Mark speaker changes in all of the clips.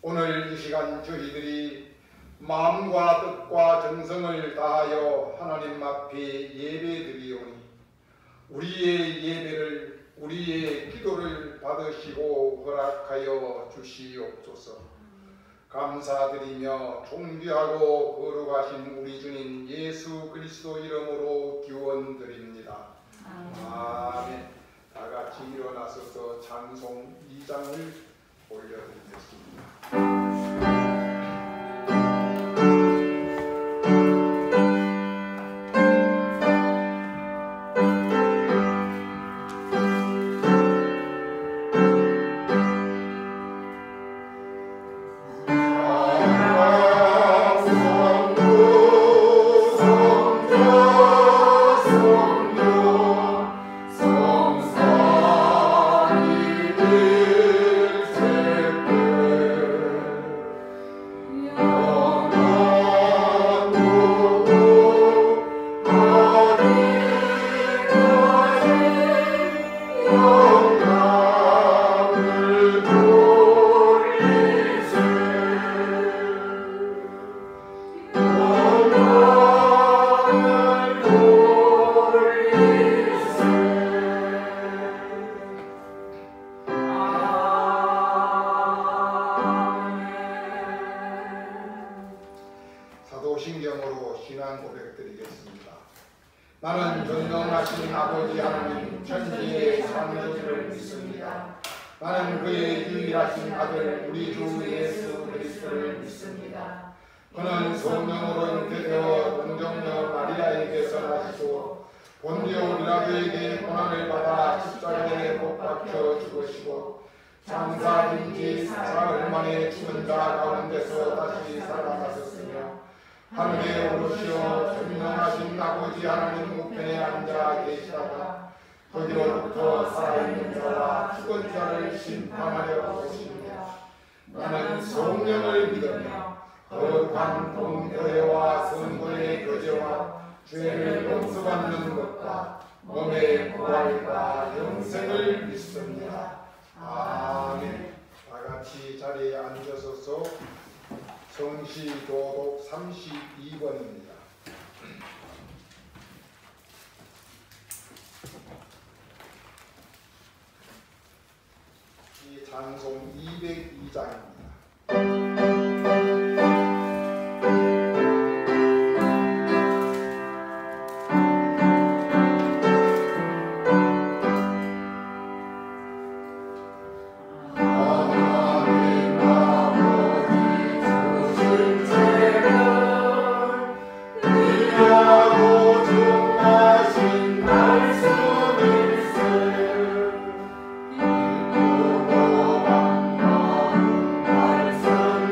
Speaker 1: 오늘 이 시간 저희들이 마음과 뜻과 정성을 다하여 하나님 앞에 예배드리오니 우리의 예배를 우리의 기도를 받으시고 허락하여 주시옵소서. 감사드리며 존귀하고 거룩하신 우리 주님 예수 그리스도 이름으로 기원드립니다. 아멘. 다 같이 일어나서서 찬송 2장을 올려드리겠습니다. 사도신경으로 신앙 고백드리겠습니다. 나는 전능하신 아버지 하나님 천지의 창조주를 믿습니다. 나는 그의 유일하신 아들 우리 주 예수 그리스도를 믿습니다. 그는 성령으로 잉태되어 동정녀 마리아에게서 나시고 본디오 빌라도에게 고난을 받아 십자가에 못 박혀 죽으시고 장사된 지 사흘 만에 죽은 자 가운데서 다시 살아나셨으며 하늘에 오르시어 전능하신 아버지 하나님 우편에 앉아 계시다가 거기로부터 살아있는 자와 죽은 자를 심판하려 오십니다. 나는 성령을 믿으며 거룩한 공교회와 성도의 교제와 죄를 용서받는 것과 몸의 부활과 영생을 믿습니다. 아멘. 다같이 자리에 앉으소서. 성시도독 32번입니다. 이 찬송 202장입니다.
Speaker 2: 말씀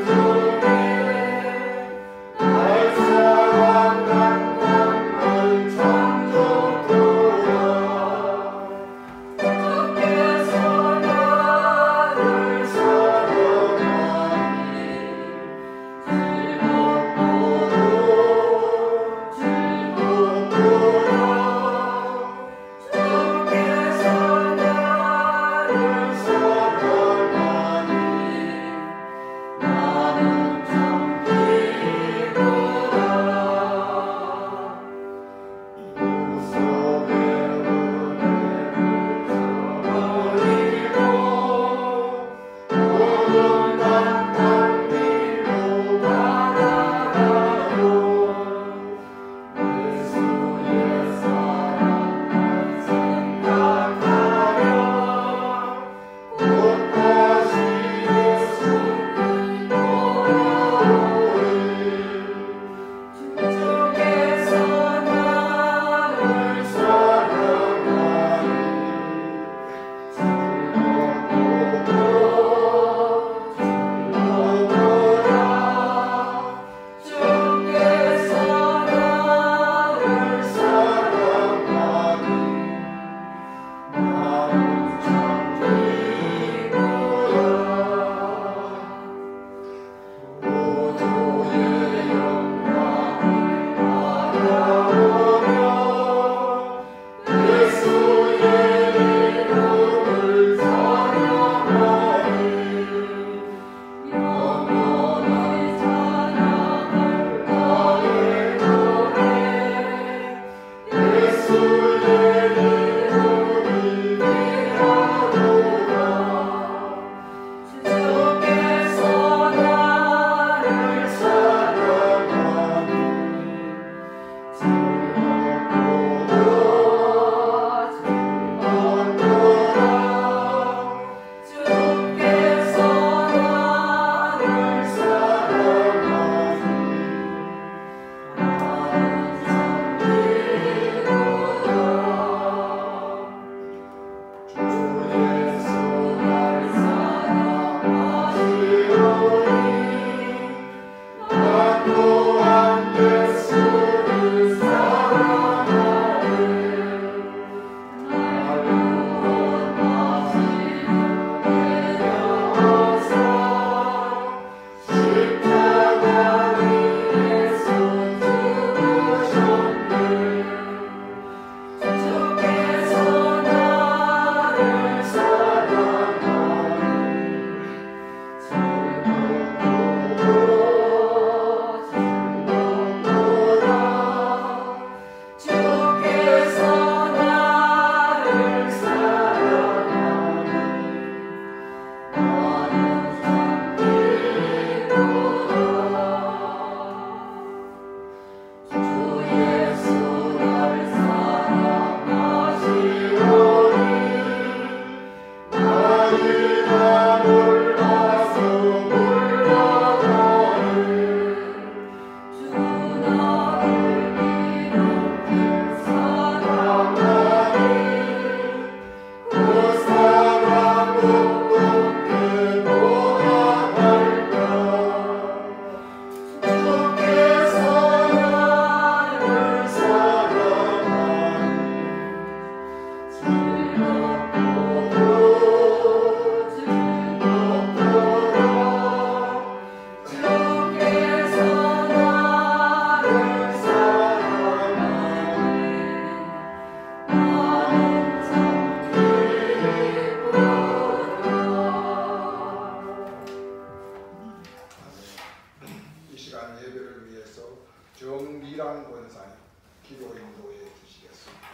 Speaker 1: 정미란 권사님 기도 인도해 주시겠습니다.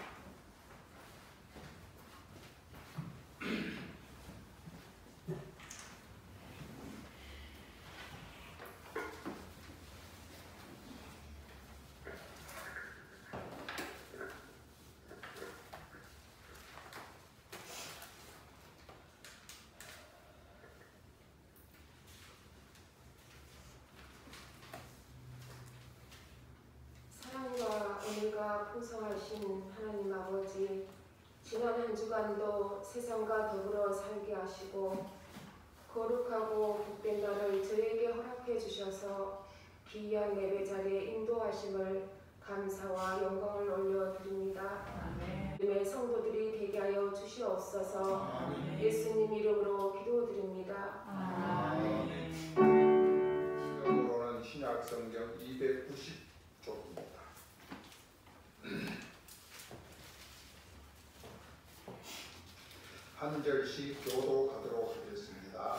Speaker 2: 은혜가 풍성하신 하나님 아버지, 지난 한 주간도 세상과 더불어 살게 하시고 거룩하고 복된 날을 저에게 허락해 주셔서 귀한 예배 자리에 인도하심을 감사와 영광을 올려드립니다. 아멘. 성도들이 되게 하여 주시옵소서. 아멘. 예수님 이름으로 기도드립니다. 아멘.
Speaker 1: 지금으로는 신약성경 290쪽입니다. 한 절씩 교독하도록 하겠습니다.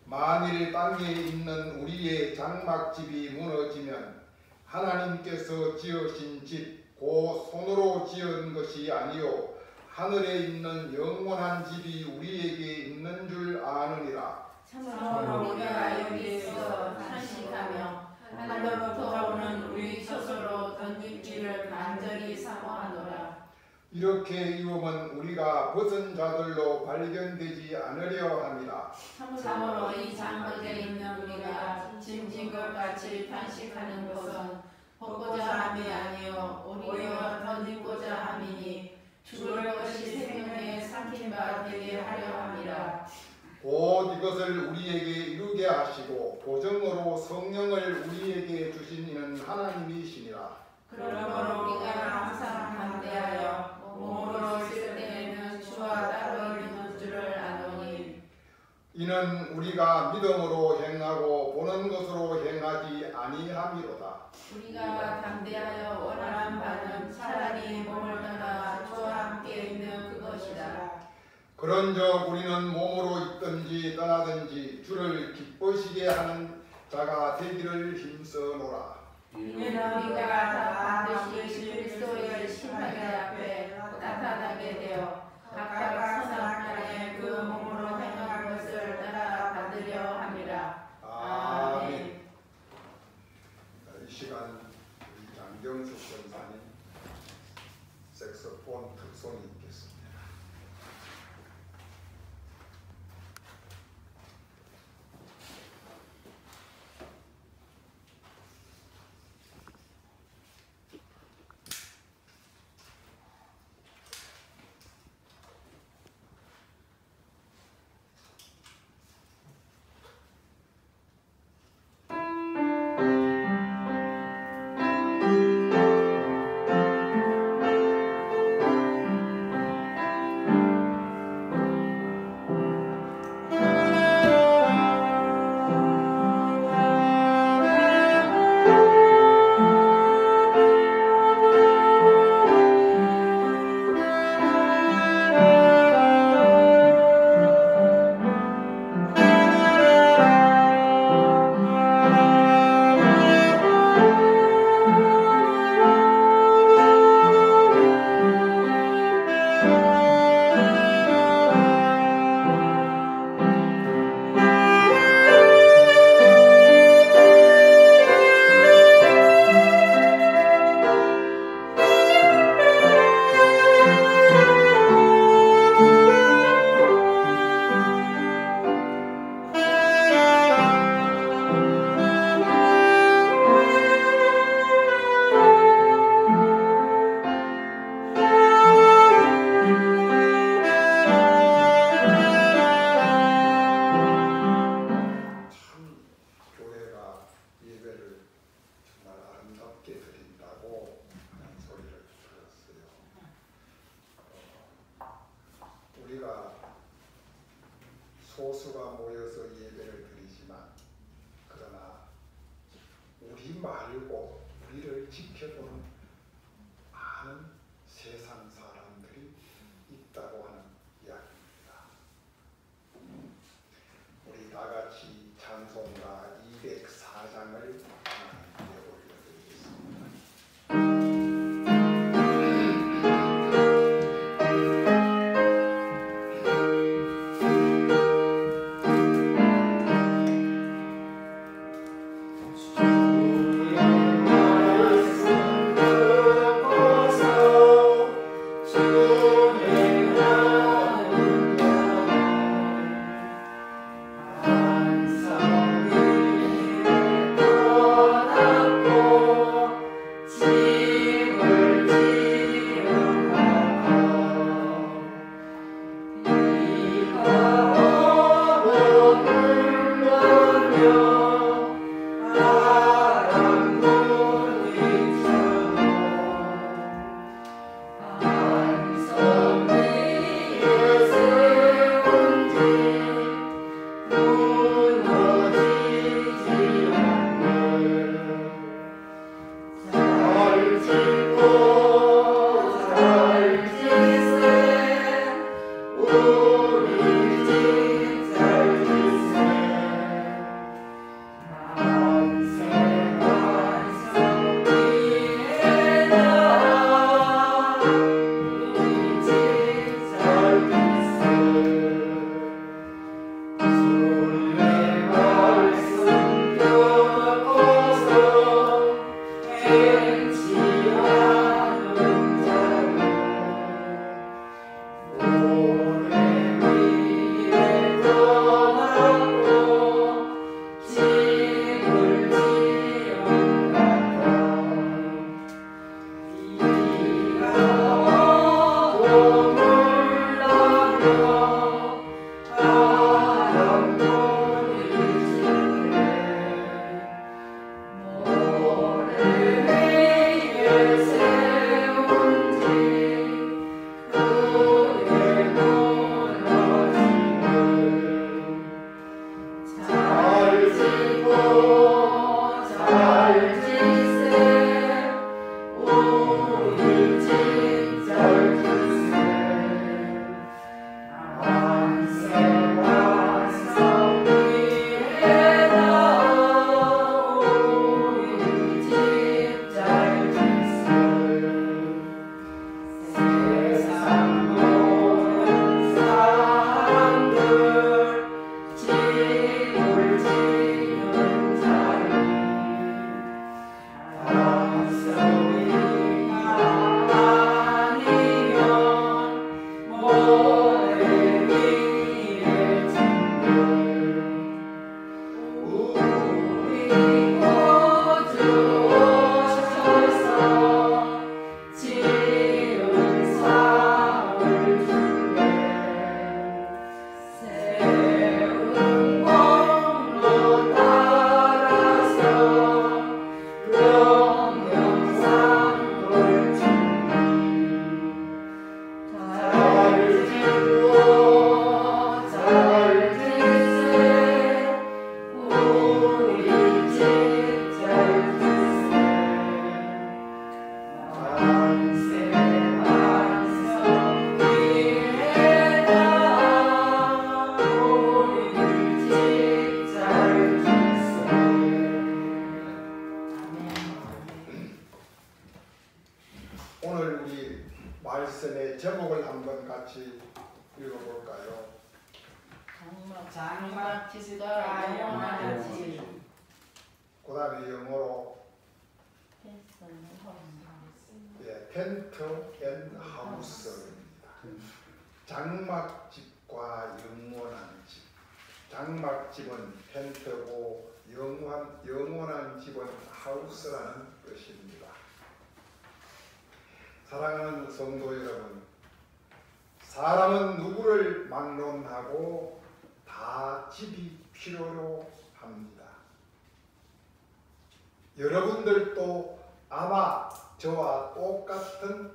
Speaker 1: 만일 땅에 있는 우리의 장막집이 무너지면 하나님께서 지으신 집 곧 손으로 지은 것이 아니요 하늘에 있는 영원한 집이 우리에게 있는 줄 아느니라.
Speaker 3: 참으로 우리가 여기에서 탄식하며 하늘로부터 오는 우리 스스로 던질지를 간절히 사모하노라.
Speaker 1: 이렇게 이음은 우리가 벗은 자들로 발견되지 않으려 합니다.
Speaker 3: 참으로 이 장막에 있는 우리가 짐진 것 같이 탄식하는 것은 벗고자 함이 아니요 오히려 던지고자 함이니 죽을 것이 생명에 삼킨 바 되게 하려 함이라.
Speaker 1: 곧 이것을 우리에게 이루게 하시고 보정으로 성령을 우리에게 주신 이는 하나님이시니라.
Speaker 3: 그러므로 우리가 항상 담대하여 몸으로 쓸 때에는 주와 따로 있는 줄을 아노니
Speaker 1: 이는 우리가 믿음으로 행하고 보는 것으로 행하지 아니함이로다.
Speaker 3: 우리가 담대하여 원하는 바는 차라리 몸을 떠나 주와 함께 있는 그것이다.
Speaker 1: 그런즉 우리는 몸으로 있든지 떠나든지 주를 기쁘시게 하는 자가 되기를 힘써노라.
Speaker 3: 이는 우리가 반드시 그리스도의 심판의 앞에 나타나게 되어 각각 선악간에 그 몸으로 행한 것을 따라 받으려 함이라. 아멘.
Speaker 1: 이 시간 우리 장경숙 권사님 색소폰 특송이 있겠습니다. 소수가 모여서 예배를 드리지만 그러나 우리 말고 우리를 지켜보는 많은 세상 사람들이 있다고 하는 이야기입니다. 우리 다 같이 찬송가 204장을 하나님께 올려드리겠습니다. 오늘 우리 말씀의 제목을 한번 같이 읽어볼까요?
Speaker 3: 장막 지수가 영원하지.
Speaker 1: 그 다음에 영어로 텐트 앤 하우스입니다. 장막집과 영원한 집. 장막집은 텐트고 영원한 집은 하우스라는 뜻입니다. 사랑하는 성도 여러분, 사람은 누구를 막론하고 다 집이 필요로 합니다. 여러분들도 아마 저와 똑같은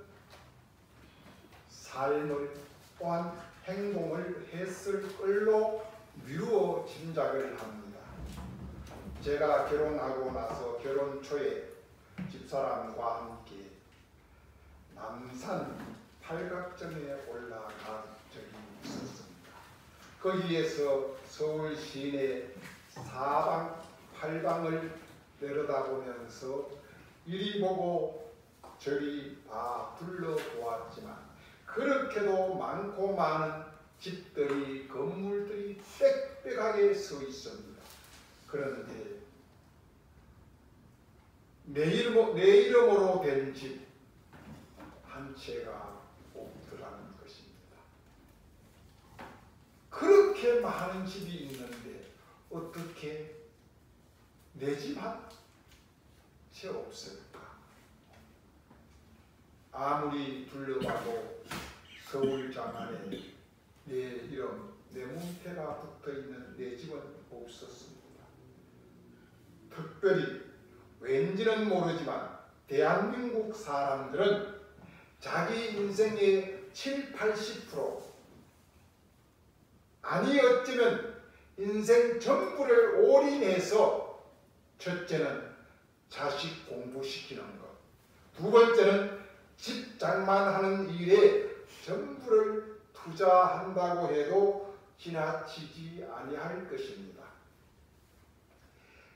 Speaker 1: 삶을 또한 행동을 했을 걸로 미루어 짐작을 합니다. 제가 결혼하고 나서 결혼 초에 집사람과 함께 남산 팔각정에 올라간 적이 있었습니다. 거기에서 서울 시내 사방 팔방을 내려다보면서 이리 보고 저리 다 둘러보았지만 그렇게도 많고 많은 집들이 건물들이 빽빽하게 서 있습니다. 그런데 내 이름으로 된 집 한 채가 없더라는 것입니다. 그렇게 많은 집이 있는데 어떻게 내 집 한 채 없을까? 아무리 둘러봐도 서울 장안에 내 이름, 내 문패가 붙어있는 내 집은 없었습니다. 특별히 왠지는 모르지만 대한민국 사람들은 자기 인생의 70-80% 아니 어쩌면 인생 전부를 올인해서 첫째는 자식 공부시키는 것, 두 번째는 집 장만하는 일에 전부를 투자한다고 해도 지나치지 아니할 것입니다.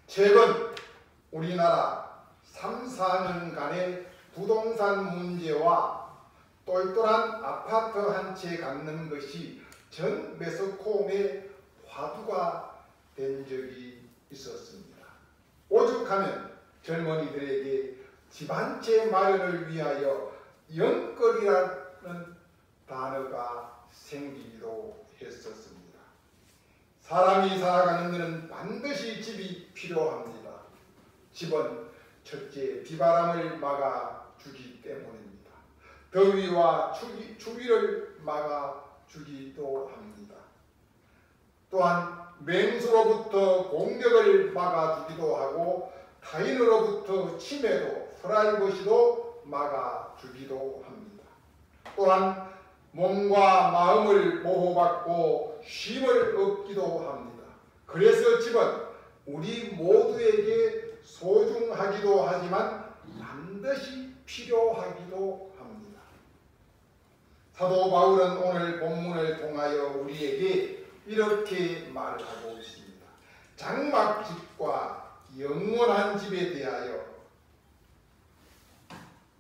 Speaker 1: 최근 우리나라 3-4년간의 부동산 문제와 똘똘한 아파트 한 채 갖는 것이 전 매스컴의 화두가 된 적이 있었습니다. 오죽하면 젊은이들에게 집 한 채 마련을 위하여 영끌이라는 단어가 생기기도 했었습니다. 사람이 살아가는 데는 반드시 집이 필요합니다. 집은 첫째 비바람을 막아주기 때문입니다. 더위와 추위를 막아주기도 합니다. 또한 맹수로부터 공격을 막아주기도 하고 타인으로부터 침해도 프라이버시도 막아주기도 합니다. 또한 몸과 마음을 보호받고 쉼을 얻기도 합니다. 그래서 집은 우리 모두에게 소중하기도 하지만 반드시 필요하기도 합니다. 사도 바울은 오늘 본문을 통하여 우리에게 이렇게 말하고 있습니다. 장막집과 영원한 집에 대하여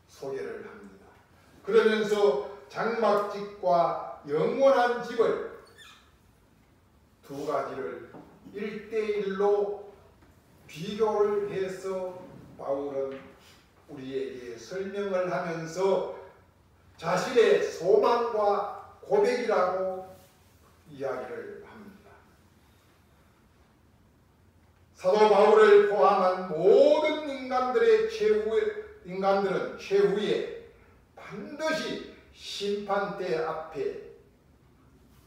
Speaker 1: 소개를 합니다. 그러면서 장막집과 영원한 집을 두 가지를 1:1로 비교를 해서 바울은 우리에게 설명을 하면서 자신의 소망과 고백이라고 이야기를 합니다. 사도 바울을 포함한 모든 인간들은 최후에 반드시 심판대 앞에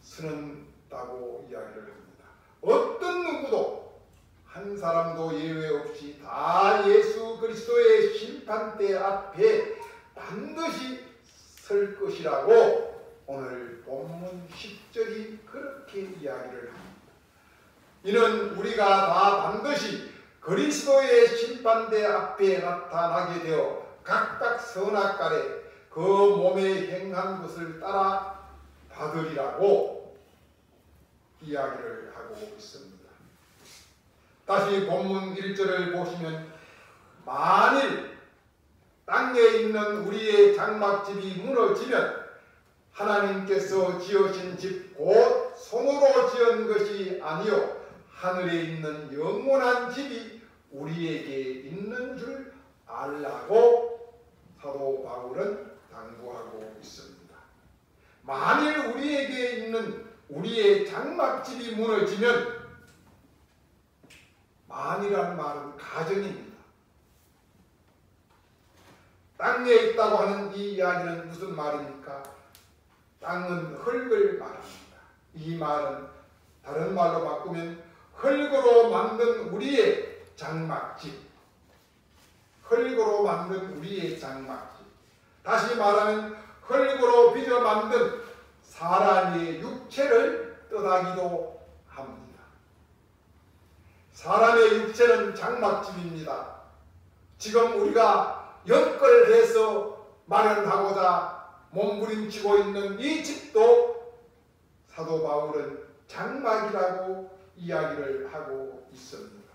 Speaker 1: 서는다고 이야기를 합니다. 어떤 누구도 한 사람도 예외 없이 다 예수 그리스도의 심판대 앞에 반드시 설 것이라고 오늘 본문 10절이 그렇게 이야기를 합니다. 이는 우리가 다 반드시 그리스도의 심판대 앞에 나타나게 되어 각각 선악간에 그 몸에 행한 것을 따라 받으리라고 이야기를 하고 있습니다. 다시 본문 1절을 보시면 만일 땅에 있는 우리의 장막집이 무너지면 하나님께서 지으신 집 곧 손으로 지은 것이 아니요 하늘에 있는 영원한 집이 우리에게 있는 줄 알라고 사도 바울은 당부하고 있습니다. 만일 우리에게 있는 우리의 장막집이 무너지면 만이라는 말은 가정입니다. 땅에 있다고 하는 이 이야기는 무슨 말입니까? 땅은 흙을 말합니다. 이 말은 다른 말로 바꾸면 흙으로 만든 우리의 장막집, 흙으로 만든 우리의 장막집, 다시 말하면 흙으로 빚어 만든 사람의 육체를 뜻하기도 합니다. 사람의 육체는 장막집입니다. 지금 우리가 연끌해서 마련하고자 몸부림치고 있는 이 집도 사도 바울은 장막이라고 이야기를 하고 있습니다.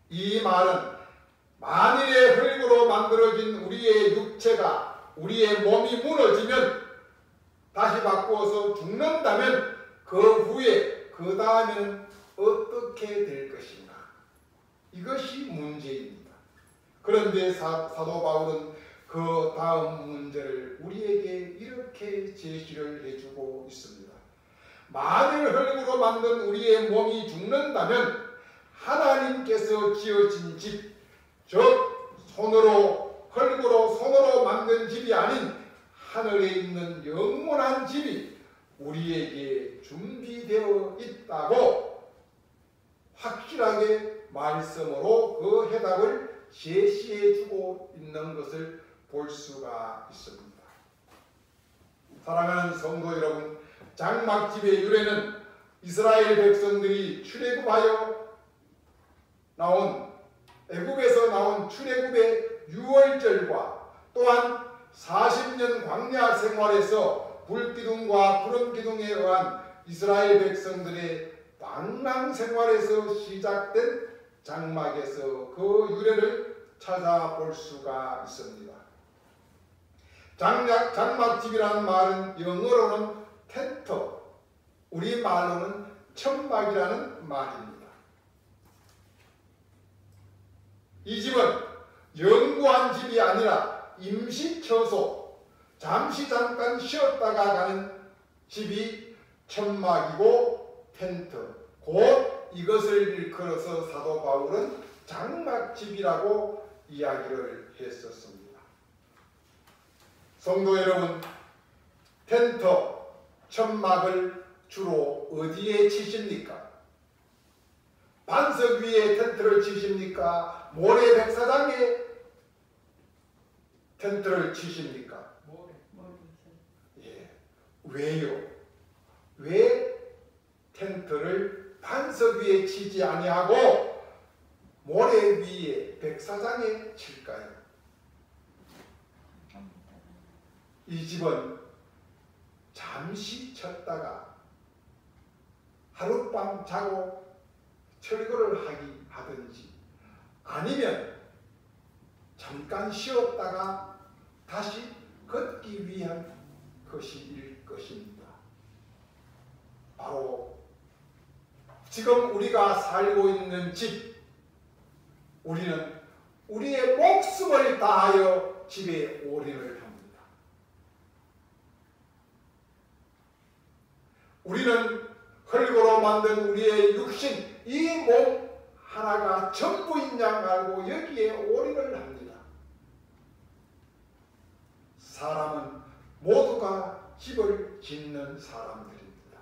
Speaker 1: 이 말은 만일의 흙으로 만들어진 우리의 육체가, 우리의 몸이 무너지면, 다시 바꾸어서 죽는다면 그 후에, 그 다음에는 어떻게 될 것인가? 이것이 문제입니다. 그런데 사도 바울은 그 다음 문제를 우리에게 이렇게 제시를 해주고 있습니다. 만일 흙으로 만든 우리의 몸이 죽는다면 하나님께서 지어진 집, 즉 흙으로 만든 집이 아닌 하늘에 있는 영원한 집이 우리에게 준비되어 있다고 확실하게 말씀으로 그 해답을 제시해 주고 있는 것을 볼 수가 있습니다. 사랑하는 성도 여러분, 장막집의 유래는 이스라엘 백성들이 출애굽하여 나온, 애굽에서 나온 출애굽의 유월절과 또한 40년 광야 생활에서 불기둥과 푸른기둥에 의한 이스라엘 백성들의 방랑 생활에서 시작된 장막에서 그 유래를 찾아볼 수가 있습니다. 장막집이라는 말은 영어로는 텐트, 우리말로는 천막이라는 말입니다. 이 집은 영구한 집이 아니라 임시처소, 잠깐 쉬었다가 가는 집이 천막이고 텐트, 곧 이것을 일컬어서 사도 바울은 장막집이라고 이야기를 했었습니다. 성도 여러분, 텐트, 천막을 주로 어디에 치십니까? 반석 위에 텐트를 치십니까? 모래 백사장에 텐트를 치십니까? 예. 왜요? 왜 텐트를 반석 위에 치지 아니하고 모래 위에 백사장에 칠까요? 이 집은 잠시 쳤다가 하룻밤 자고 철거를 하든지 아니면 잠깐 쉬었다가 다시 걷기 위한 것일 것입니다. 바로 지금 우리가 살고 있는 집, 우리는 우리의 목숨을 다하여 집에 올인을 합니다. 우리는 흙으로 만든 우리의 육신, 이 몸 하나가 전부인 양 알고 여기에 올인을 합니다. 사람은 모두가 집을 짓는 사람들입니다.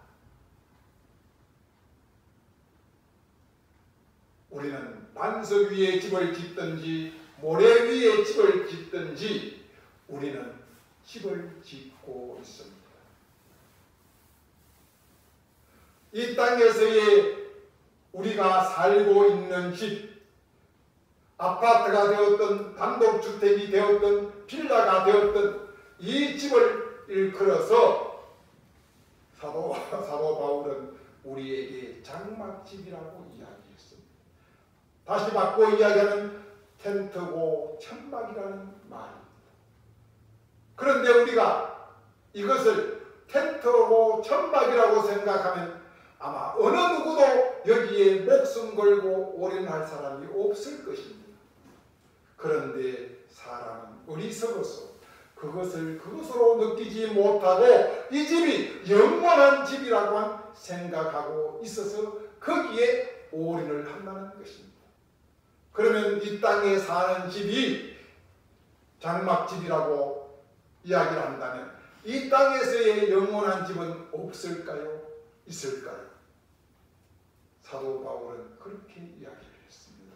Speaker 1: 우리는 반석 위에 집을 짓든지 모래 위에 집을 짓든지 우리는 집을 짓고 있습니다. 이 땅에서의 우리가 살고 있는 집, 아파트가 되었든 단독주택이 되었든 빌라가 되었든 이 집을 일컬어서 사도 바울은 우리에게 장막집이라고 이야기했습니다. 다시 바꿔 이야기하는 텐트고 천막이라는 말입니다. 그런데 우리가 이것을 텐트고 천막이라고 생각하면 아마 어느 누구도 여기에 목숨 걸고 올인할 사람이 없을 것입니다. 그런데 사람은 어리석어서 그것을 그것으로 느끼지 못하고 이 집이 영원한 집이라고 생각하고 있어서 거기에 올인을 한다는 것입니다. 그러면 이 땅에 사는 집이 장막집이라고 이야기를 한다면 이 땅에서의 영원한 집은 없을까요? 있을까요? 사도 바울은 그렇게 이야기를 했습니다.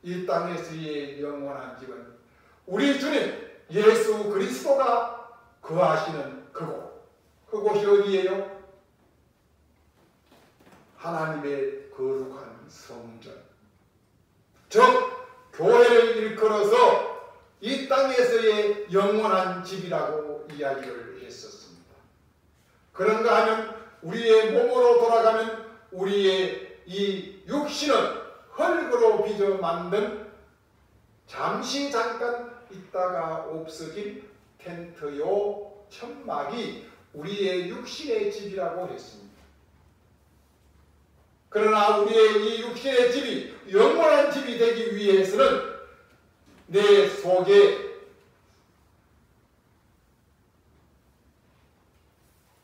Speaker 1: 이 땅에서의 영원한 집은 우리 주님 예수 그리스도가 거하시는 그곳. 그곳이 어디예요? 하나님의 거룩한 성전, 즉 교회를 일컬어서 이 땅에서의 영원한 집이라고 이야기를 했었습니다. 그런가 하면 우리의 몸으로 돌아가면 우리의 이 육신은 흙으로 빚어 만든 잠시 잠깐 있다가 없어진 텐트요 천막이 우리의 육신의 집이라고 했습니다. 그러나 우리의 이 육신의 집이 영원한 집이 되기 위해서는 내 속에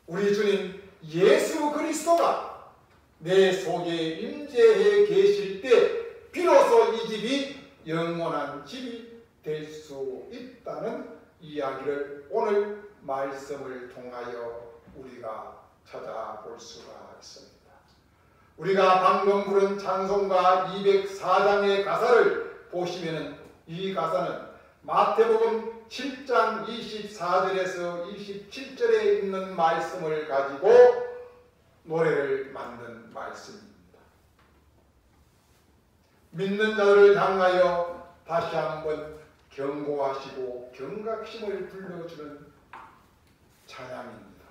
Speaker 1: 우리 주님 예수 그리스도가 내 속에 임재해 계실 때 비로소 이 집이 영원한 집이 될 수 있다는 이야기를 오늘 말씀을 통하여 우리가 찾아볼 수가 있습니다. 우리가 방금 부른 찬송가 204장의 가사를 보시면 이 가사는 마태복음 7장 24절에서 27절에 있는 말씀을 가지고 노래를 만든 말씀입니다. 믿는 자들을 향하여 다시 한번 경고하시고 경각심을 불러주는 찬양입니다.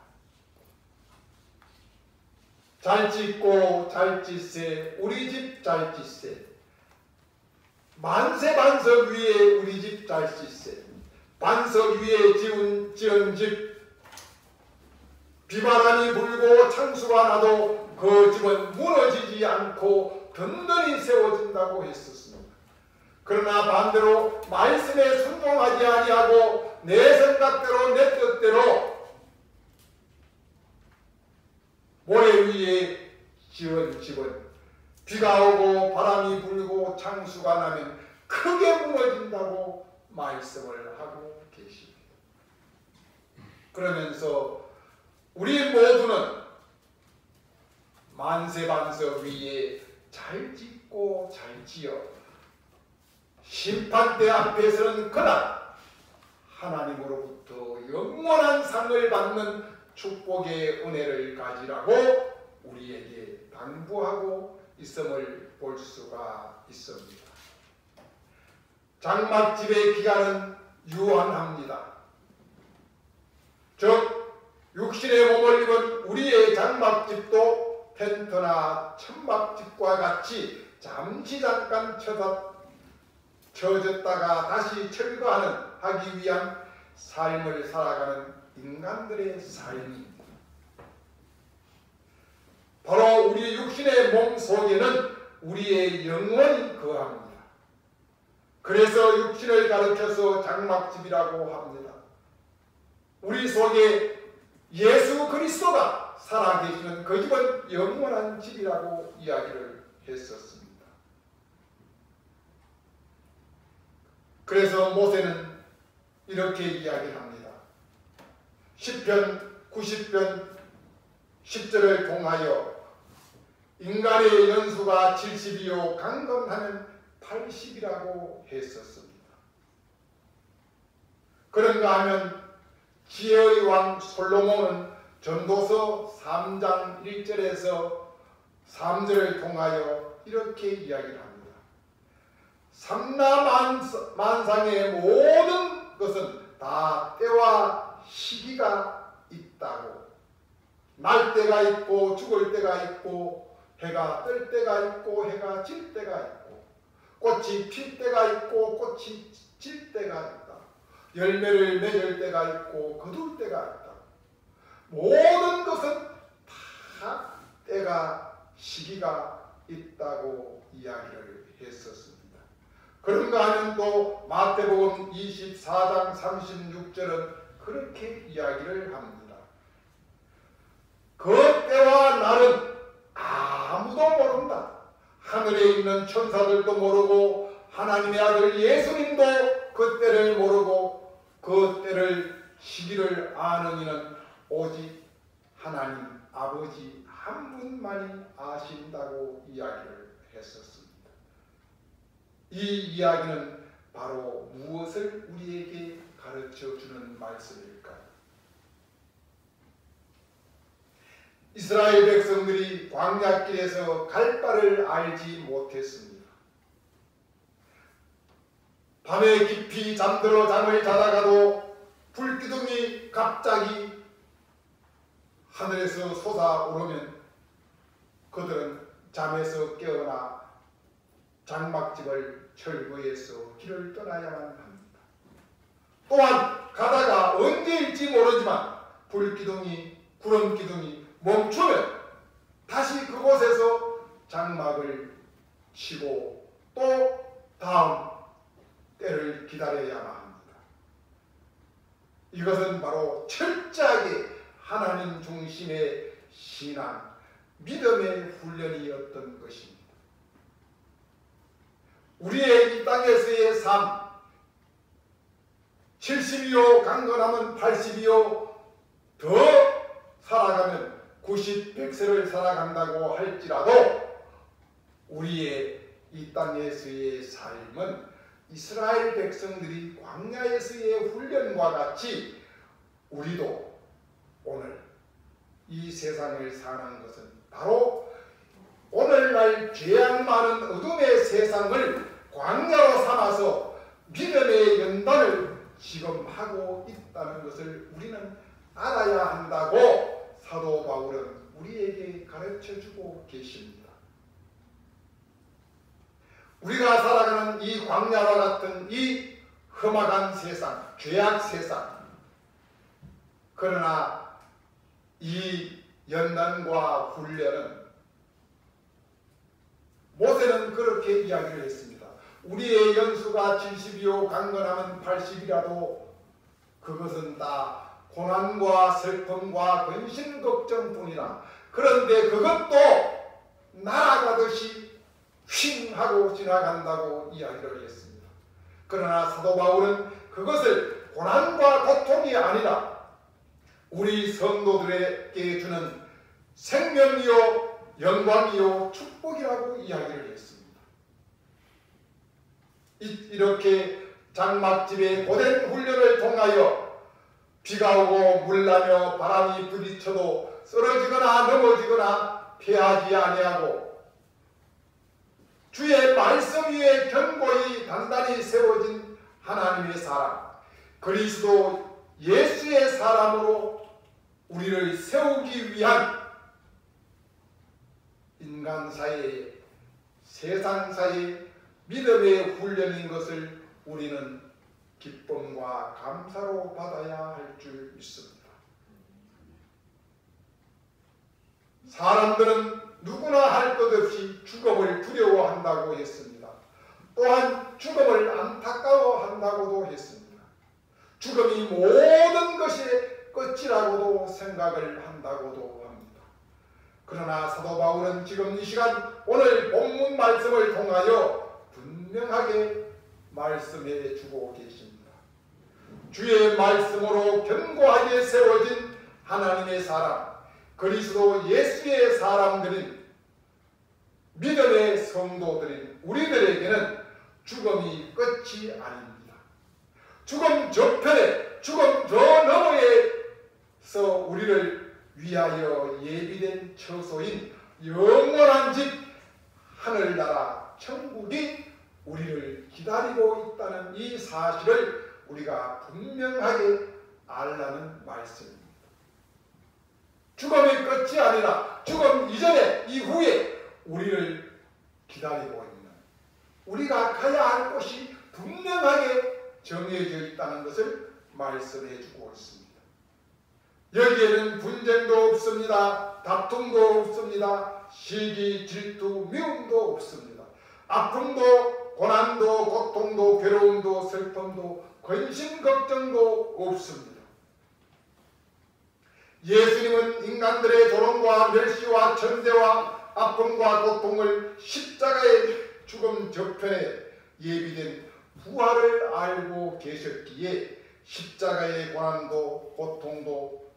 Speaker 1: 잘 짓고 잘 짓세 우리 집 잘 짓세 만세 반석 위에 우리 집 잘 짓세 반석 위에 지은 집 비바람이 불고 창수가 나도 그 집은 무너지지 않고 든든히 세워진다고 했었습니다. 그러나 반대로 말씀에 순종하지 아니하고 내 생각대로 내 뜻대로 모래 위에 지은 집은 비가 오고 바람이 불고 창수가 나면 크게 무너진다고 말씀을 하고 계십니다. 그러면서 우리 모두는 만세반석 위에 잘 짓고 잘 지어 심판대 앞에서는 그날 하나님으로부터 영원한 상을 받는 축복의 은혜를 가지라고 우리에게 당부하고 있음을 볼 수가 있습니다. 장막집의 기간은 유한합니다. 즉 육신의 몸을 입은 우리의 장막집도 텐트나 천막집과 같이 잠시 잠깐 처졌다가 다시 철거하기 위한 삶을 살아가는 인간들의 삶입니다. 바로 우리 육신의 몸 속에는 우리의 영혼이 거합니다. 그래서 육신을 가르쳐서 장막집이라고 합니다. 우리 속에 예수 그리스도가 살아계시는 그 집은 영원한 집이라고 이야기를 했었습니다. 그래서 모세는 이렇게 이야기합니다. 시편 90편 10절을 통하여 인간의 연수가 70이요 강건하면 80이라고 했었습니다. 그런가 하면 지혜의 왕 솔로몬은 전도서 3장 1절에서 3절을 통하여 이렇게 이야기를 합니다. 삼라만상의 모든 것은 다 때와 시기가 있다고. 날 때가 있고 죽을 때가 있고 해가 뜰 때가 있고 해가 질 때가 있고 꽃이 필 때가 있고 꽃이 질 때가 있다. 열매를 맺을 때가 있고 거둘 때가 있다. 모든 것은 다 때가 시기가 있다고 이야기를 했었습니다. 그런가 하면 또 마태복음 24장 36절은 그렇게 이야기를 합니다. 그 때와 날은 아무도 모른다. 하늘에 있는 천사들도 모르고 하나님의 아들 예수님도 그 때를 모르고 그 때를 시기를 아는 이는 오직 하나님 아버지 한 분만이 아신다고 이야기를 했었습니다. 이 이야기는 바로 무엇을 우리에게 가르쳐 주는 말씀일까요? 이스라엘 백성들이 광야길에서 갈 바를 알지 못했습니다. 밤에 깊이 잠들어 잠을 자다가도 불기둥이 갑자기 하늘에서 솟아오르면 그들은 잠에서 깨어나 장막집을 철거해서 길을 떠나야만 합니다. 또한 가다가 언제일지 모르지만 불기둥이 구름기둥이 멈추면 다시 그곳에서 장막을 치고 또 다음 때를 기다려야만 합니다. 이것은 바로 철저하게 하나님 중심의 신앙, 믿음의 훈련이었던 것입니다. 우리의 이 땅에서의 삶, 70이요 강건하면 80이요 더 살아가면 90, 100세를 살아간다고 할지라도 우리의 이 땅에서의 삶은 이스라엘 백성들이 광야에서의 훈련과 같이 우리도 오늘 이 세상을 사는 것은 바로 오늘날 죄악 많은 어둠의 세상을 광야로 삼아서 믿음의 연단을 지금 하고 있다는 것을 우리는 알아야 한다고 사도 바울은 우리에게 가르쳐주고 계십니다. 우리가 살아가는 이 광야와 같은 이 험악한 세상, 죄악 세상, 그러나 이 연단과 훈련은 모세는 그렇게 이야기를 했습니다. 우리의 연수가 70이요 강건하면 80이라도 그것은 다 고난과 슬픔과 근심 걱정뿐이라. 그런데 그것도 날아가듯이 휙 하고 지나간다고 이야기를 했습니다. 그러나 사도 바울은 그것을 고난과 고통이 아니라 우리 성도들에게 주는 생명이요 영광이요 축복이라고 이야기를 했습니다. 이렇게 장막집의 고된 훈련을 통하여 비가 오고 물나며 바람이 부딪혀도 쓰러지거나 넘어지거나 패하지 아니하고 주의 말씀 위에 견고히 단단히 세워진 하나님의 사람, 그리스도 예수의 사람으로 우리를 세우기 위한 인간 사이에 세상 사이에 믿음의 훈련인 것을 우리는 기쁨과 감사로 받아야 할 줄 믿습니다. 사람들은 누구나 할 것 없이 죽음을 두려워한다고 했습니다. 또한 죽음을 안타까워한다고도 했습니다. 죽음이 모든 것의 끝이라고도 생각을 한다고도 합니다. 그러나 사도 바울은 지금 이 시간 오늘 본문 말씀을 통하여 분명하게 말씀해 주고 계십니다. 주의 말씀으로 견고하게 세워진 하나님의 사람, 그리스도 예수의 사람들인 믿음의 성도들인 우리들에게는 죽음이 끝이 아닙니다. 죽음 저편에, 죽음 저 너머에서 우리를 위하여 예비된 처소인 영원한 집 하늘나라 천국이 우리를 기다리고 있다는 이 사실을 우리가 분명하게 알라는 말씀입니다. 죽음의 끝이 아니라 죽음 이전에 이후에 우리를 기다리고 있는, 우리가 가야 할 곳이 분명하게 정해져 있다는 것을 말씀해 주고 있습니다. 여기에는 분쟁도 없습니다. 다툼도 없습니다. 시기, 질투, 미움도 없습니다. 아픔도 고난도 고통도 괴로움도 슬픔도 근심 걱정도 없습니다. 예수님은 인간들의 조롱과 멸시와 천대와 아픔과 고통을 십자가의 죽음 저편에 예비된 부활을 알고 계셨기에 십자가의 고난도 고통도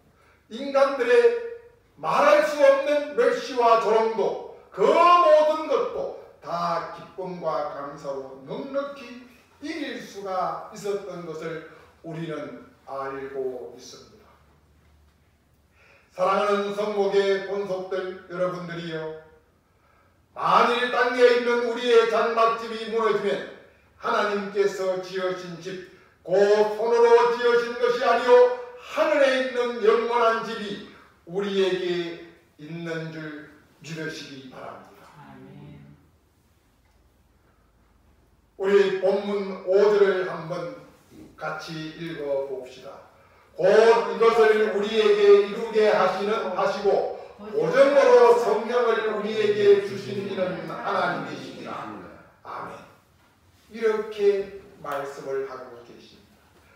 Speaker 1: 인간들의 말할 수 없는 멸시와 조롱도 그 모든 것도 다 기쁨과 감사로 넉넉히 이길 수가 있었던 것을 우리는 알고 있습니다. 사랑하는 성목의 권속들 여러분들이요, 만일 땅에 있는 우리의 장막집이 무너지면 하나님께서 지으신 집, 곧 손으로 지으신 것이 아니요 하늘에 있는 영원한 집이 우리에게 있는 줄 믿으시기 바랍니다. 우리 본문 5절을 한번 같이 읽어봅시다. 곧 이것을 우리에게 이루게 하시고 보정으로 성령을 우리에게 주신 이는 하나님이시니라. 아멘. 이렇게 말씀을 하고 계십니다.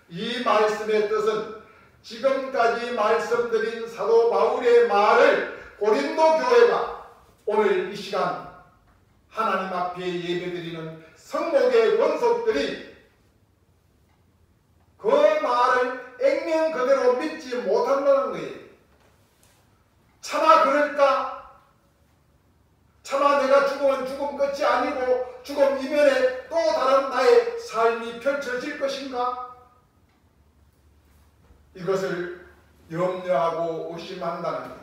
Speaker 1: 이 말씀의 뜻은 지금까지 말씀드린 사도 바울의 말을 고린도 교회가 오늘 이 시간 하나님 앞에 예배드리는 성목의 권속들이 그 말을 액면 그대로 믿지 못한다는 거예요. 차마 그럴까? 차마 내가 죽으면 죽음 끝이 아니고 죽음 이면에 또 다른 나의 삶이 펼쳐질 것인가? 이것을 염려하고 의심한다는 거예요.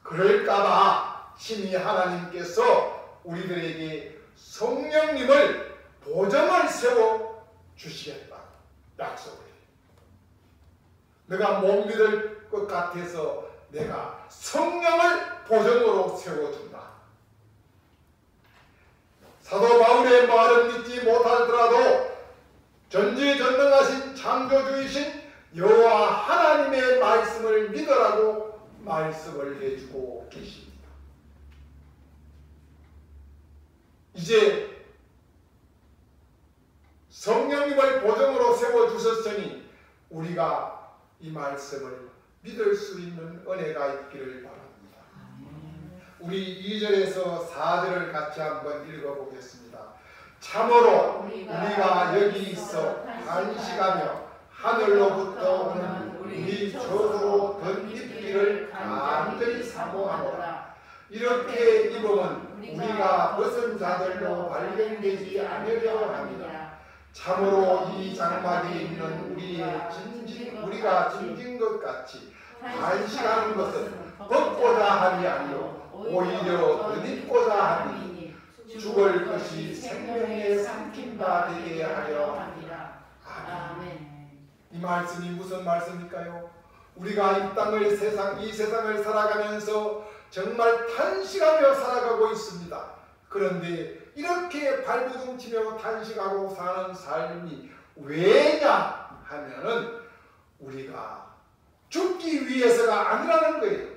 Speaker 1: 그럴까봐 심히 하나님께서 우리들에게 성령님을 보정을 세워 주시겠다 약속을 해요. 내가 못 믿을 것 같아서 내가 성령을 보정으로 세워준다. 사도 바울의 말은 믿지 못하더라도 전지전능하신 창조주이신 여호와 하나님의 말씀을 믿으라고 말씀을 해주고 계십니다. 이제 성령님을 보정으로 세워주셨으니 우리가 이 말씀을 믿을 수 있는 은혜가 있기를 바랍니다. 우리 2절에서 4절을 같이 한번 읽어보겠습니다. 참으로 우리가 여기 있어 안식하며 하늘로부터 오는 우리 저주로 덧입기를 간절히 사모하노라. 이렇게 입으면 우리가 벗은 자들로 발견되지 않으려 합니다. 참으로 이 장막에 있는 우리가 짐진 것 같이 안식하는 것은 벗고자 함이 아니요 오히려 덧입고자 함이니 죽을 것이 생명에 삼킨 바 되게 하려 합니다. 아멘. 이 말씀이 무슨 말씀일까요? 우리가 이 세상을 살아가면서 정말 탄식하며 살아가고 있습니다. 그런데 이렇게 발부둥치며 탄식하고 사는 삶이 왜냐 하면은 우리가 죽기 위해서가 아니라는 거예요.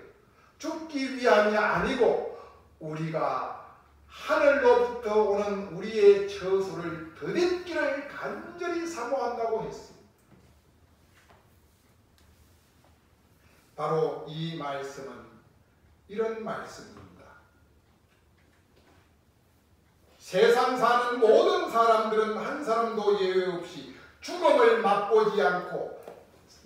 Speaker 1: 죽기 위함이 아니고 우리가 하늘로부터 오는 우리의 처소를 덧입기를 간절히 사모한다고 했습니다. 바로 이 말씀은 이런 말씀입니다. 세상 사는 모든 사람들은 한 사람도 예외 없이 죽음을 맛보지 않고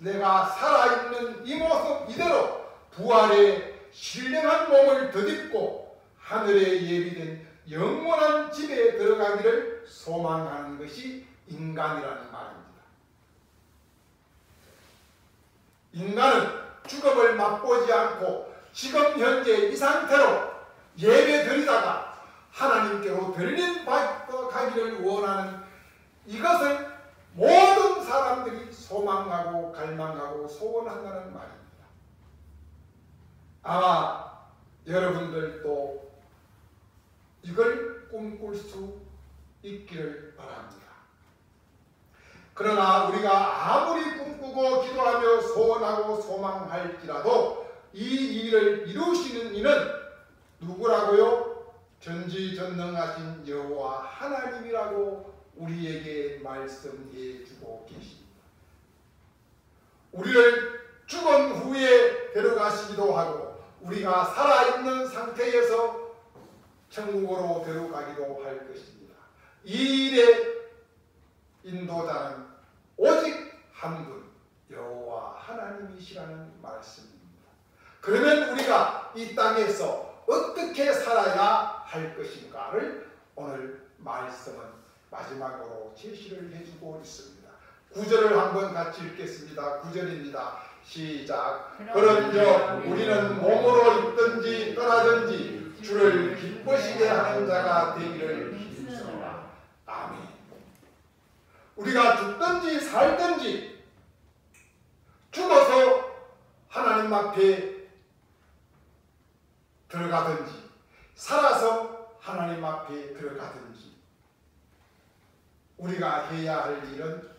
Speaker 1: 내가 살아있는 이 모습 이대로 부활의 신령한 몸을 덧입고 하늘에 예비된 영원한 집에 들어가기를 소망하는 것이 인간이라는 말입니다. 인간은 죽음을 맛보지 않고 지금 현재 이 상태로 예배 드리다가 하나님께로 들린 바로 가기를 원하는 이것을 모든 사람들이 소망하고 갈망하고 소원한다는 말입니다. 아마 여러분들도 이걸 꿈꿀 수 있기를 바랍니다. 그러나 우리가 아무리 꿈꾸고 기도하며 소원하고 소망할지라도 이 일을 이루시는 이는 누구라고요? 전지전능하신 여호와 하나님이라고 우리에게 말씀해 주고 계십니다. 우리를 죽은 후에 데려가시기도 하고 우리가 살아있는 상태에서 천국으로 데려가기도 할 것입니다. 이 일의 인도자는 오직 한 분, 여호와 하나님이시라는 말씀입니다. 그러면 우리가 이 땅에서 어떻게 살아야 할 것인가를 오늘 말씀은 마지막으로 제시를 해주고 있습니다. 9절을 한번 같이 읽겠습니다. 9절입니다. 시작. 그런즉 우리는 몸으로 있든지 떠나든지 주를 기쁘시게 하는 자가 되기를 힘쓰노라. 아멘. 우리가 죽든지 살든지 죽어서 하나님 앞에 들어가든지 살아서 하나님 앞에 들어가든지 우리가 해야 할 일은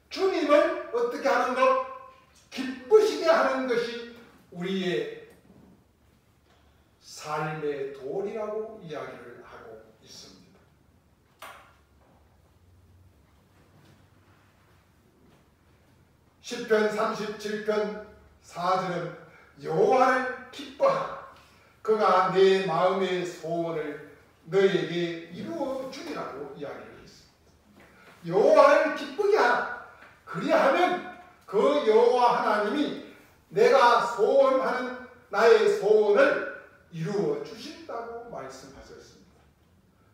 Speaker 1: 주님을 어떻게 하는 것? 기쁘시게 하는 것이 우리의 삶의 도리라고 이야기를 하고 있습니다. 시편 37편 4절은 여호와를 기뻐하라. 그가 내 마음의 소원을 너에게 이루어 주리라고 이야기를 했습니다. 여호와를 기쁘게 하라. 그리하면 그 여호와 하나님이 내가 소원하는 나의 소원을 이루어 주신다고 말씀하셨습니다.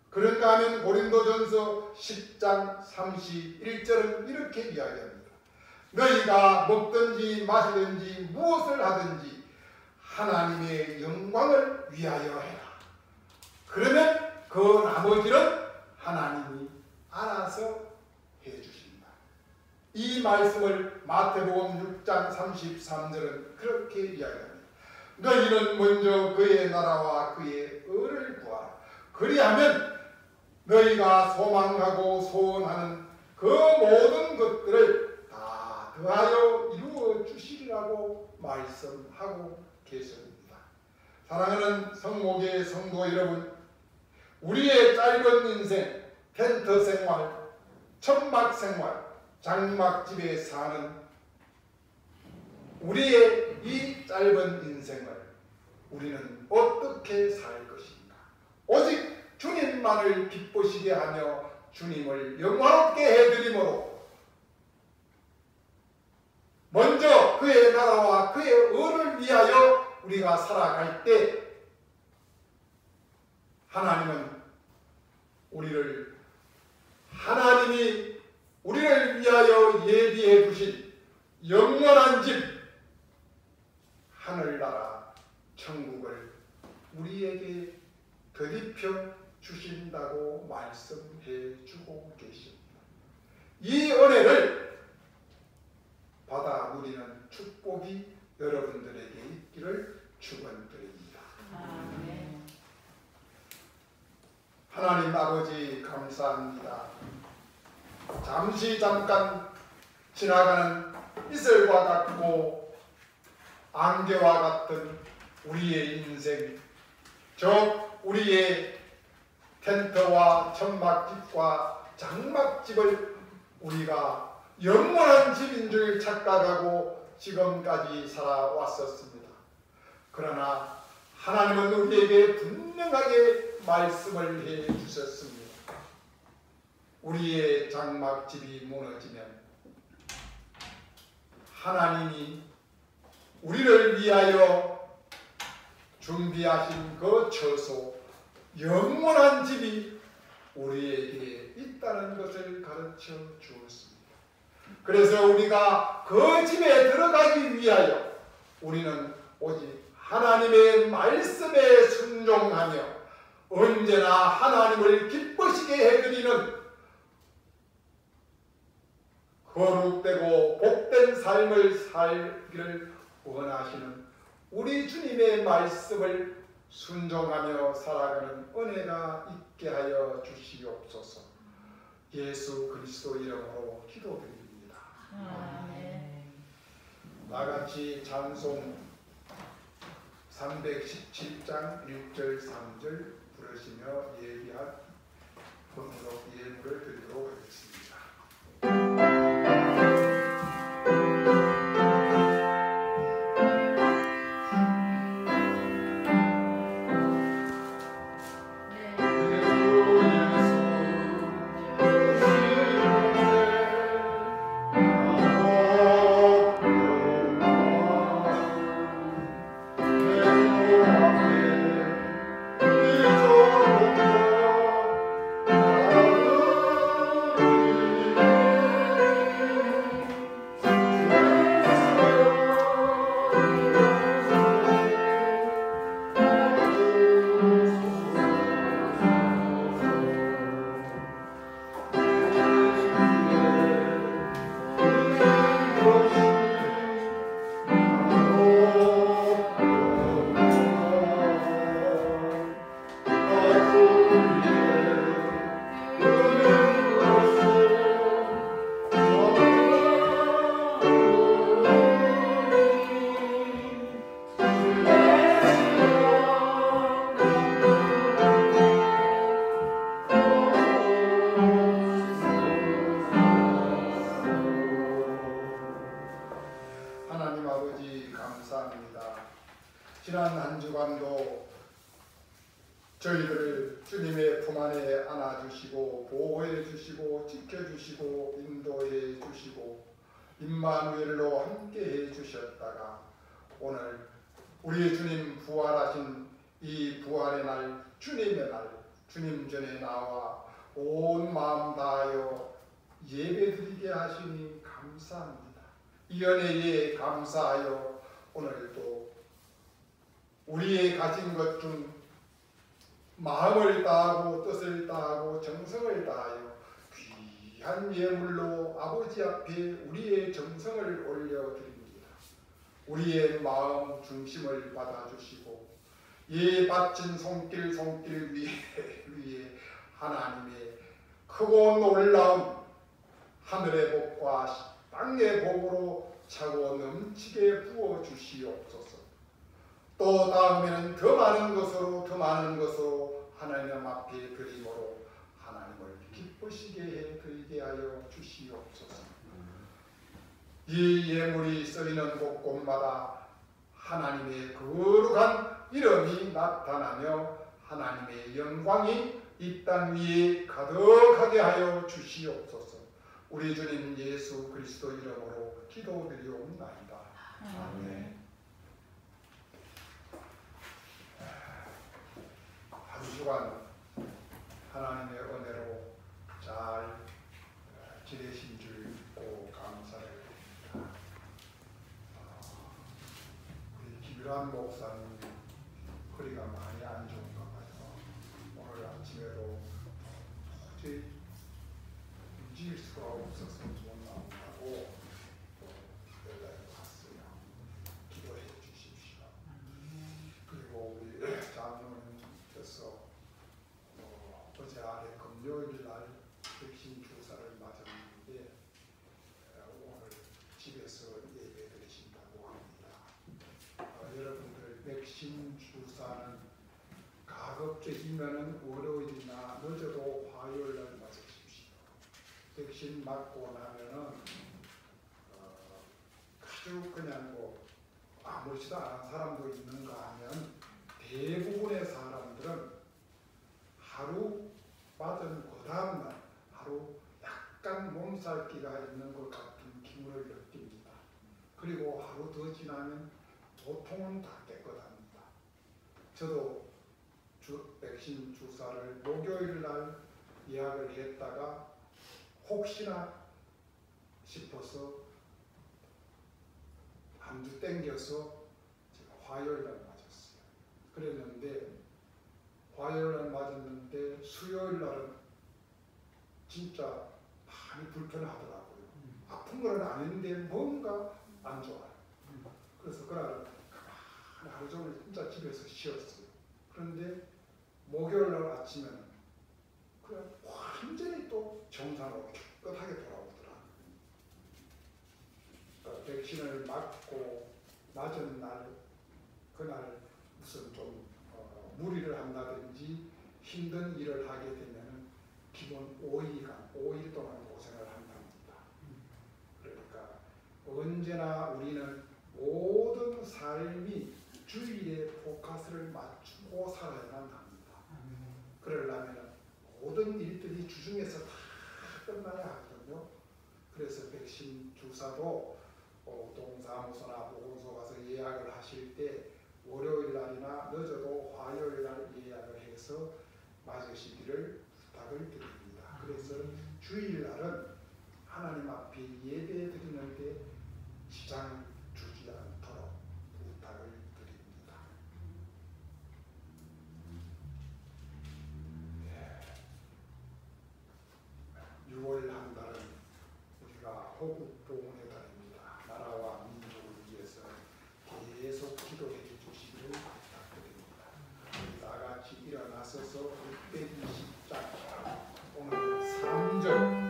Speaker 1: 그런가 하면 고린도전서 10장 31절은 이렇게 이야기합니다. 너희가 먹든지 마시든지 무엇을 하든지 하나님의 영광을 위하여 해라. 그러면 그 나머지는 하나님이 알아서 해주신다. 이 말씀을 마태복음 6장 33절은 그렇게 이야기합니다. 너희는 먼저 그의 나라와 그의 의를 구하라. 그리하면 너희가 소망하고 소원하는 그 모든 것들을 다 더하여 이루어 주시리라고 말씀하고 계십니다. 사랑하는 성목의 성도 여러분, 우리의 짧은 인생, 텐트 생활, 천막 생활, 장막집에 사는 우리의 이 짧은 인생을 우리는 어떻게 살 것인가? 오직 주님만을 기쁘시게 하며 주님을 영화롭게 해드림으로 먼저 그의 나라와 그의 의를 위하여 우리가 살아갈 때 하나님은 하나님이 우리를 위하여 예비해 두신 영원한 집 하늘나라 천국을 우리에게 더입혀 주신다고 말씀해 주고 계십니다. 이 은혜를 받아 누리는 축복이 여러분들에게 있기를 축원드립니다.
Speaker 3: 아멘.
Speaker 1: 하나님 아버지 감사합니다. 잠깐 지나가는 이슬과 같고 안개와 같은 우리의 인생, 우리의 텐트와 천막집과 장막집을 우리가 영원한 집인 줄 착각하고 지금까지 살아왔었습니다. 그러나 하나님은 우리에게 분명하게 말씀을 해 주셨습니다. 우리의 장막집이 무너지면 하나님이 우리를 위하여 준비하신 그 처소, 영원한 집이 우리에게 있다는 것을 가르쳐 주었습니다. 그래서 우리가 그 집에 들어가기 위하여 우리는 오직 하나님의 말씀에 순종하며 언제나 하나님을 기쁘시게 해드리는 거룩되고 복된 삶을 살기를 원하시는 우리 주님의 말씀을 순종하며 살아가는 은혜가 있게 하여 주시옵소서. 예수 그리스도 이름으로 기도드립니다.
Speaker 3: 아멘.
Speaker 1: 나같이 찬송 317장 1절 3절 부르시며 예비한 번호록 예물을 드리도록 하겠습니다. 저희들을 주님의 품 안에 안아주시고 보호해 주시고 지켜주시고 인도해 주시고 임마누엘로 함께해 주셨다가 오늘 우리 주님 부활하신 이 부활의 날 주님의 날 주님 전에 나와 온 마음 다하여 예배드리게 하시니 감사합니다. 이 은혜에 감사하여 오늘도 우리의 가진 것 중 마음을 다하고 뜻을 다하고 정성을 다하여 귀한 예물로 아버지 앞에 우리의 정성을 올려드립니다. 우리의 마음 중심을 받아주시고 예 바친 손길 위에 하나님의 크고 놀라운 하늘의 복과 땅의 복으로 차고 넘치게 부어주시옵소서. 또 다음에는 더 많은 것으로 하나님 앞에 드림으로 하나님을 기쁘시게 해드리게 하여 주시옵소서. 이 예물이 쓰이는 곳곳마다 하나님의 거룩한 이름이 나타나며 하나님의 영광이 이 땅 위에 가득하게 하여 주시옵소서. 우리 주님 예수 그리스도 이름으로 기도드리옵나이다. 아멘. 한 주간 하나님의 은혜로 잘 지내신 줄 믿고 감사를 드립니다. 우리 김유란 목사님 허리가 많이 안 좋은가 봐요. 오늘 아침에도 도저히 움직일 수가 없어서 못 나온다고 연락이 왔어요. 기도해 주십시오. 그리고 우리 장로님께서 어제 아래 금요일 날 백신 주사를 맞았는데 오늘 집에서 예배 드리신다고 합니다. 여러분들 백신 주사는 가급적이면 월요일이나 늦어도 화요일 날 맞으십시오. 백신 맞고 나면은 아주 그냥 뭐 아무렇지도 않은 사람도 있는가 하면 대부분의 사람들은 하루 맞은 그 다음날 하루 약간 몸살기가 있는 것 같은 기분을 느낍니다. 그리고 하루 더 지나면 보통은 다 깨끗합니다. 저도 백신 주사를 목요일 날 예약을 했다가 혹시나 싶어서 한 주 땡겨서 제가 화요일 날 맞았어요. 그랬는데 화요일 날 맞았는데 수요일 날은 진짜 많이 불편하더라고요. 아픈 건 아닌데 뭔가 안 좋아요. 그래서 그날 가만히 하루 종일 진짜 집에서 쉬었어요. 그런데 목요일 날 아침에는 그냥 완전히 또 정상으로 깨끗하게 돌아오더라고요. 백신을 맞고 맞은 날 그날 무슨 좀 무리를 한다든지 힘든 일을 하게 되면 기본 5일 동안 고생을 한답니다. 그러니까 언제나 우리는 모든 삶이 주일에 포커스를 맞추고 살아야만 합니다. 그러려면 모든 일들이 주중에서 다 끝나야 하거든요. 그래서 백신 주사도 동사무소나 보건소 가서 예약을 하실 때 월요일 날이나 늦어도 화요일 날 예약을 해서 맞으시기를 부탁을 드립니다. 그래서 주일 날은 하나님 앞에 예배 드리는데 지장 주지 않도록 부탁을 드립니다. 6월 한 달은 우리가 호국보훈의 달입니다. 나라와 민족을 위해서 계속 기도해 주시기를 부탁드립니다. 다 같이 일어나서서 620장 오늘 3절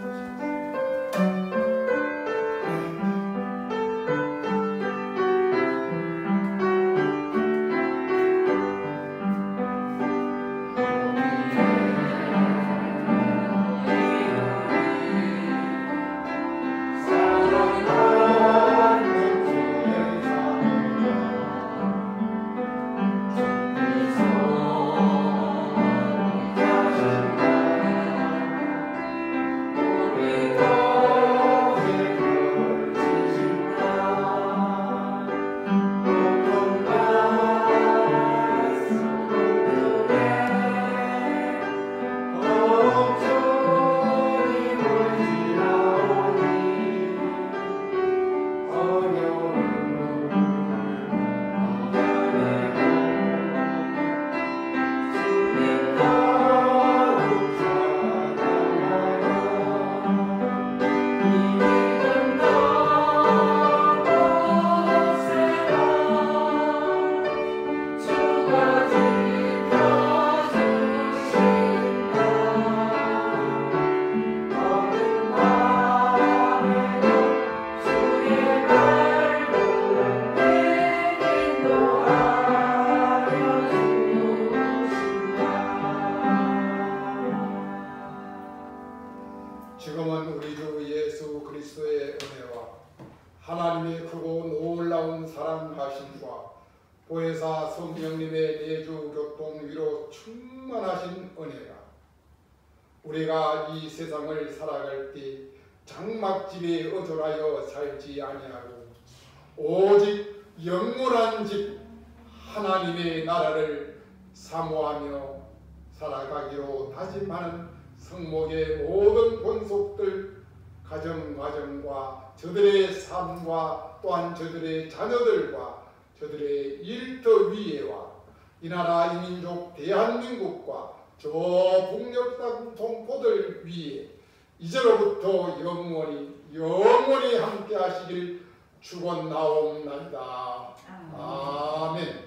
Speaker 1: 보혜사 성령님의 내주 교통 위로 충만하신 은혜가 우리가 이 세상을 살아갈 때 장막집에 의존하여 살지 아니하고 오직 영원한 집 하나님의 나라를 사모하며 살아가기로 다짐하는 성목의 모든 권속들 가정과 저들의 삶과 또한 저들의 자녀들과 저들의 일터 위에와 이 나라 이 민족 대한민국과 저 북녘 땅 동포들 위에 이제로부터 영원히 함께 하시길 축원나옵나이다. 아멘.